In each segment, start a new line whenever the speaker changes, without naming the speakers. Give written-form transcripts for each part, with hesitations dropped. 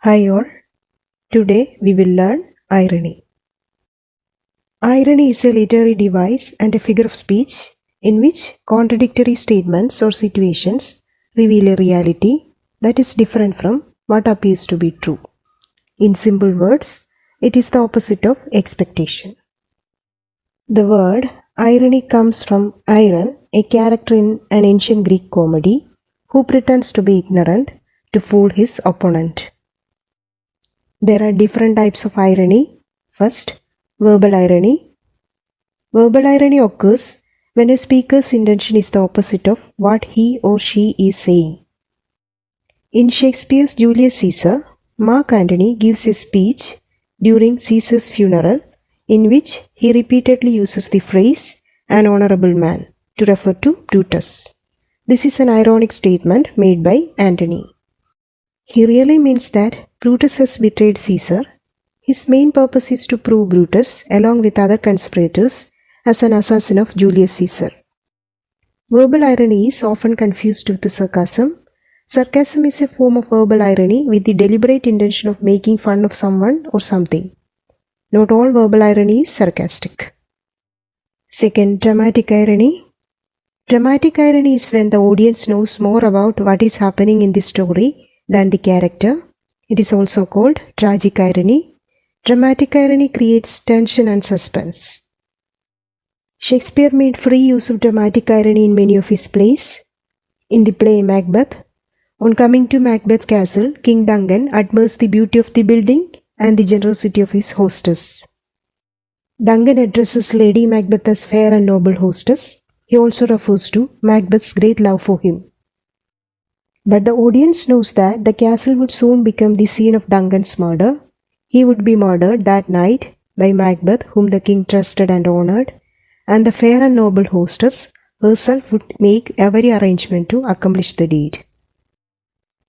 Hi all, today we will learn irony. Irony is a literary device and a figure of speech in which contradictory statements or situations reveal a reality that is different from what appears to be true. In simple words, it is the opposite of expectation. The word irony comes from Iron, a character in an ancient Greek comedy who pretends to be ignorant to fool his opponent. There are different types of irony. First, verbal irony. Verbal irony occurs when a speaker's intention is the opposite of what he or she is saying. In Shakespeare's Julius Caesar, Mark Antony gives a speech during Caesar's funeral in which he repeatedly uses the phrase "an honorable man" to refer to Brutus. This is an ironic statement made by Antony. He really means that Brutus has betrayed Caesar. His main purpose is to prove Brutus, along with other conspirators, as an assassin of Julius Caesar. Verbal irony is often confused with sarcasm. Sarcasm is a form of verbal irony with the deliberate intention of making fun of someone or something. Not all verbal irony is sarcastic. Second, dramatic irony. Dramatic irony is when the audience knows more about what is happening in the story than the character. It is also called tragic irony. Dramatic irony creates tension and suspense. Shakespeare made free use of dramatic irony in many of his plays. In the play Macbeth, on coming to Macbeth's castle, King Duncan admires the beauty of the building and the generosity of his hostess. Duncan addresses Lady Macbeth as fair and noble hostess. He also refers to Macbeth's great love for him. But the audience knows that the castle would soon become the scene of Duncan's murder. He would be murdered that night by Macbeth, whom the king trusted and honored, and the fair and noble hostess herself would make every arrangement to accomplish the deed.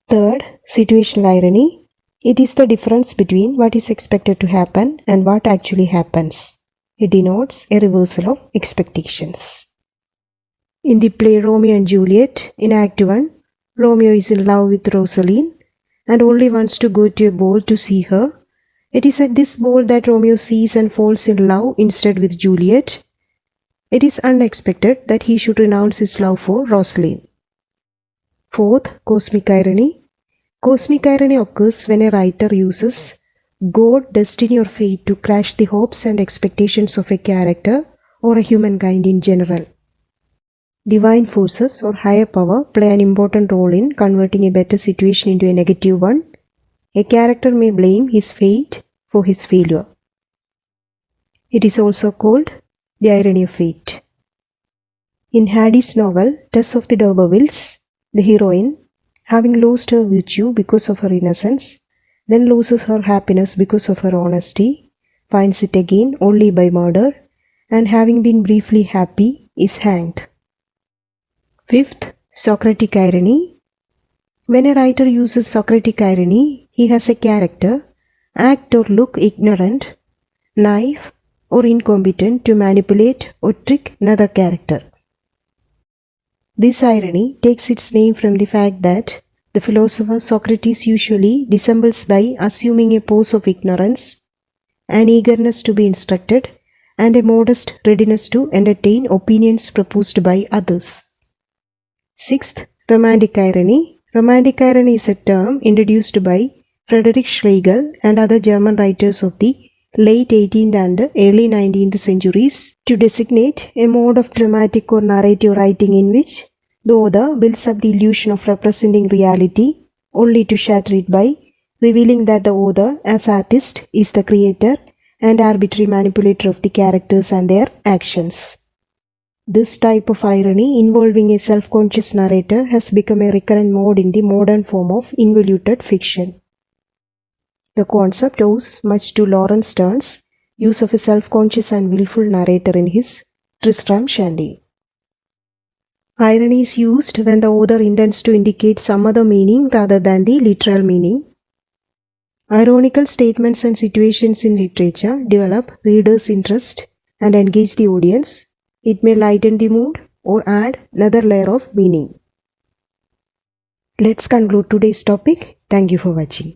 Third, situational irony. It is the difference between what is expected to happen and what actually happens. It denotes a reversal of expectations. In the play Romeo and Juliet, in Act 1, Romeo is in love with Rosaline and only wants to go to a ball to see her. It is at this ball that Romeo sees and falls in love instead with Juliet. It is unexpected that he should renounce his love for Rosaline. Fourth, cosmic irony. Cosmic irony occurs when a writer uses God, destiny or fate to crush the hopes and expectations of a character or a humankind in general. Divine forces or higher power play an important role in converting a better situation into a negative one. A character may blame his fate for his failure. It is also called the irony of fate. In Haddie's novel Tess of the D'Urbervilles, the heroine, having lost her virtue because of her innocence, then loses her happiness because of her honesty, finds it again only by murder, and having been briefly happy, is hanged. Fifth, Socratic irony. When a writer uses Socratic irony, he has a character act or look ignorant, naive, or incompetent to manipulate or trick another character. This irony takes its name from the fact that the philosopher Socrates usually dissembles by assuming a pose of ignorance, an eagerness to be instructed, and a modest readiness to entertain opinions proposed by others. Sixth, romantic irony. Romantic irony is a term introduced by Friedrich Schlegel and other German writers of the late 18th and early 19th centuries to designate a mode of dramatic or narrative writing in which the author builds up the illusion of representing reality only to shatter it by revealing that the author, as artist, is the creator and arbitrary manipulator of the characters and their actions. This type of irony involving a self-conscious narrator has become a recurrent mode in the modern form of involuted fiction. The concept owes much to Lawrence Stern's use of a self-conscious and willful narrator in his Tristram Shandy. Irony is used when the author intends to indicate some other meaning rather than the literal meaning. Ironical statements and situations in literature develop readers' interest and engage the audience. It may lighten the mood or add another layer of meaning. Let's conclude today's topic. Thank you for watching.